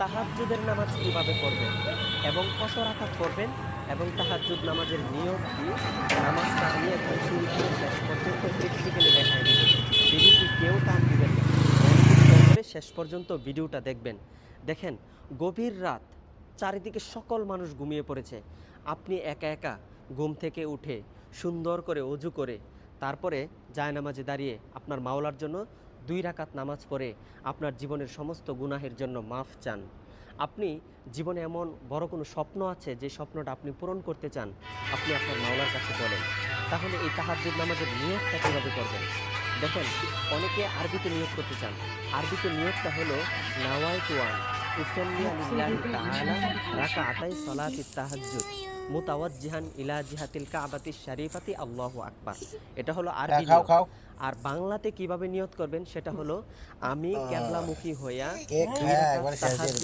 তাহাজ্জুদের নামাজ কিভাবে পড়বেন এবং কত রাকাত পড়বেন এবং তাহাজ্জুদ নামাজের নিয়ম কি, নামাজটা আমি একদম শুরু থেকে শেষ পর্যন্ত প্র্যাকটিক্যালি দেখাই দিব। ভিডিওটি কেউ টান দিবেন না, মনোযোগ সহকারে শেষ পর্যন্ত ভিডিওটা দেখবেন। দেখেন, গভীর রাত, চারিদিকে সকল মানুষ ঘুমিয়ে পড়েছে, আপনি একা একা ঘুম থেকে উঠে সুন্দর করে অজু করে তারপরে জায়নামাজে দাঁড়িয়ে আপনার মাওলার জন্য 2 রাকাত নামাজ পড়ে আপনার জীবনের সমস্ত গুনাহের জন্য মাফ চান। আপনি জীবনে এমন বড় কোনো স্বপ্ন আছে যে স্বপ্নটা আপনি পূরণ করতে চান, আপনি আপনার মাওলার কাছে বলেন। তাহলে এই তাহাজ্জুদ নামাজের নিয়তটা কীভাবে করবেন? দেখেন, অনেকে আরবিতে নিয়ত করতে চান। আরবিতে নিয়তটা হলো নাওয়াইতু আন উসাল্লিয়া লিল্লাহি তাআলা রাকাআতাই সালাতিত তাহাজ্জুদ মুতাওয়াজ্জিহান ইলা জিহাতিল কাবাতিশ শরীফাতি আল্লাহু আকবার। এটা হলো আরবি খাও নিয়ত। খাও আর বাংলাতে কিভাবে নিয়ত করবেন সেটা হলো আমি কেবলামুখী হইয়া কেক 2 খায়া রাকাত একবারে শেষ দিয়ে তাহাজ্জুদ